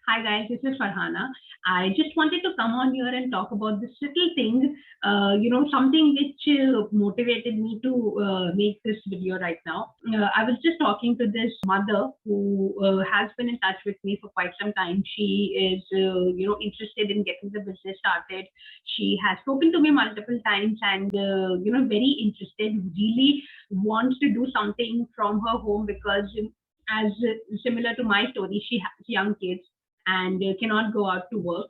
Hi guys, this is Farhana. I just wanted to come on here and talk about this little thing, something which motivated me to make this video right now. I was just talking to this mother who has been in touch with me for quite some time. She is, interested in getting the business started. She has spoken to me multiple times and, very interested, really wants to do something from her home because as similar to my story, she has young kids and cannot go out to work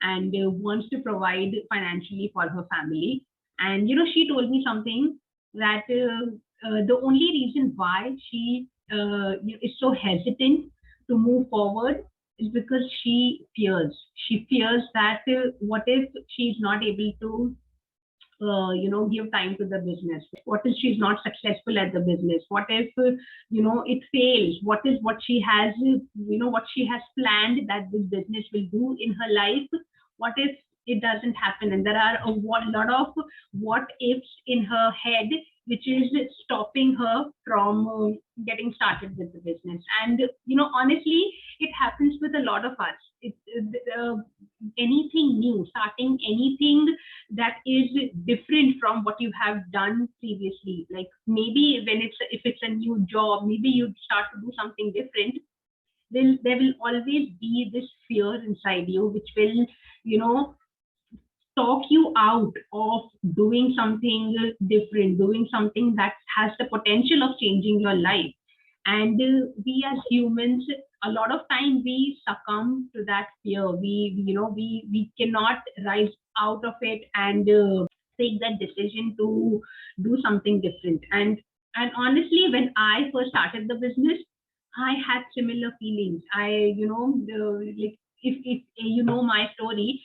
and wants to provide financially for her family. And she told me something that the only reason why she is so hesitant to move forward is because she fears. She fears that what if she's not able to give time to the business? What if she's not successful at the business? What if, it fails? What she has, what she has planned that this business will do in her life? What if it doesn't happen? And there are lot of what ifs in her head, which is stopping her from getting started with the business. And, honestly, it happens with a lot of us. Anything new, starting anything that is different from what you have done previously. Like maybe if it's a new job, maybe you start to do something different. Then there will always be this fear inside you, which will, talk you out of doing something different, doing something that has the potential of changing your life. And we as humans, a lot of time we succumb to that fear. We cannot rise out of it and take that decision to do something different. And honestly, when I first started the business, I had similar feelings. Like if you know my story,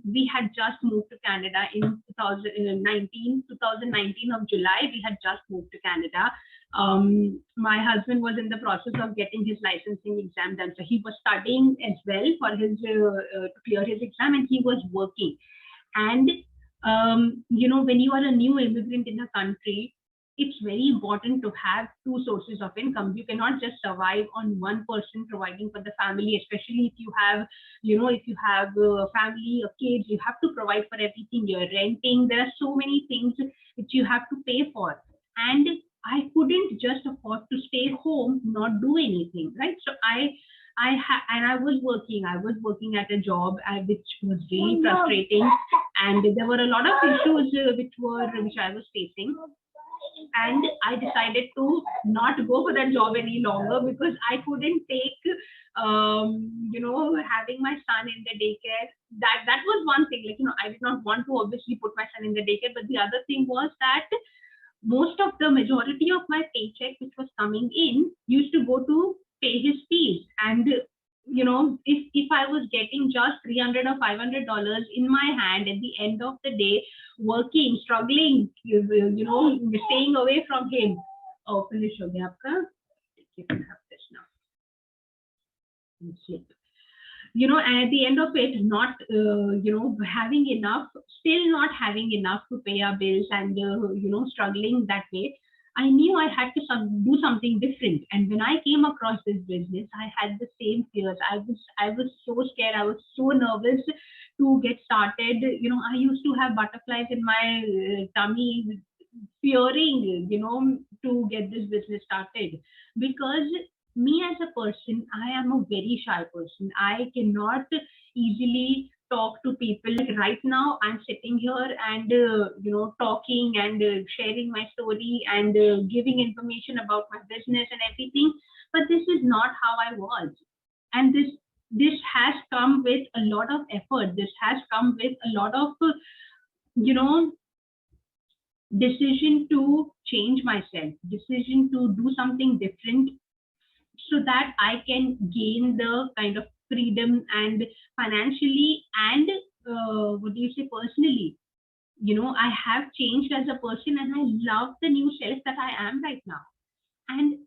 we had just moved to Canada in 2019 of July. We had just moved to Canada. My husband was in the process of getting his licensing exam done. So he was studying as well for his to clear his exam, and he was working. And when you are a new immigrant in a country, it's very important to have two sources of income. You cannot just survive on one person providing for the family, especially if you have, if you have a family, a kids, you have to provide for everything. You're renting. There are so many things which you have to pay for. And I couldn't just afford to stay home, not do anything, right? So I was working. I was working at a job which was really frustrating, and there were a lot of issues which I was facing. And I decided to not go for that job any longer because I couldn't take, having my son in the daycare. That was one thing. Like, I did not want to obviously put my son in the daycare, but the other thing was that most of the majority of my paycheck which was coming in used to go to pay his fees. And if I was getting just $300 or $500 in my hand at the end of the day, working, struggling, staying away from him. Oh, finish ho gaya aapka. You can have this now. And at the end of it, not having enough, still not having enough to pay our bills, and struggling that way. I knew I had to do something different. And when I came across this business, I had the same fears. I was so scared. I was so nervous to get started. I used to have butterflies in my tummy, fearing, to get this business started. Because me as a person, I am a very shy person. I cannot easily talk to people. Like right now, I'm sitting here and talking and sharing my story and giving information about my business and everything. But this is not how I was, and this has come with a lot of effort. This has come with a lot of you know decision to change myself, decision to do something different, so that I can gain the kind of freedom and financially and what do you say, personally. I have changed as a person, and I love the new self that I am right now. And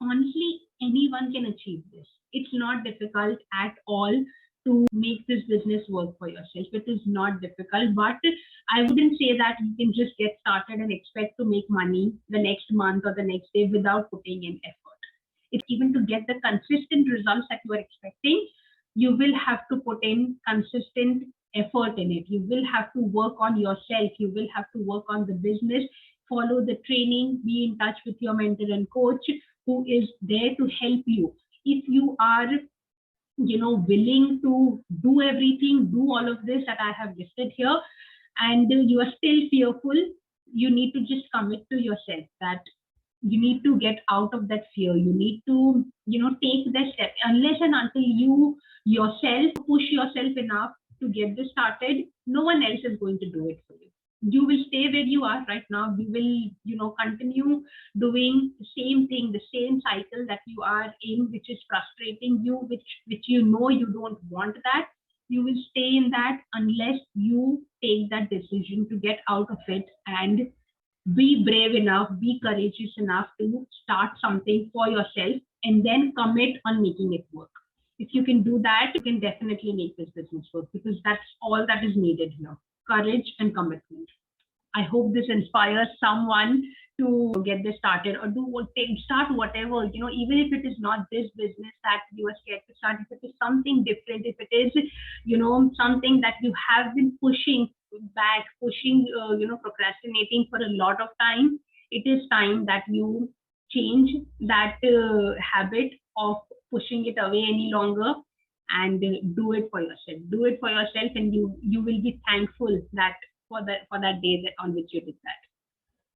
honestly, anyone can achieve this. It's not difficult at all to make this business work for yourself. It is not difficult, but I wouldn't say that you can just get started and expect to make money the next month or the next day without putting in effort. It's even to get the consistent results that you are expecting. you will have to put in consistent effort in it. You will have to work on yourself. You will have to work on the business, follow the training, be in touch with your mentor and coach who is there to help you. If you are, willing to do everything, do all of this that I have listed here, and you are still fearful, you need to just commit to yourself that you need to get out of that fear. You need to, take the step. Unless and until you yourself push yourself enough to get this started, no one else is going to do it for you. You will stay where you are right now. You will, continue doing the same thing, the same cycle that you are in, which is frustrating you, which you don't want that. You will stay in that unless you take that decision to get out of it and be brave enough, be courageous enough to start something for yourself and then commit on making it work. If you can do that, you can definitely make this business work, because that's all that is needed here: courage and commitment. I hope this inspires someone to get this started, or start whatever, even if it is not this business that you are scared to start, if it is something different, if it is, something that you have been pushing back, procrastinating for a lot of time. It is time that you change that habit of pushing it away any longer, and do it for yourself. Do it for yourself, and you will be thankful that for that day on which you did that.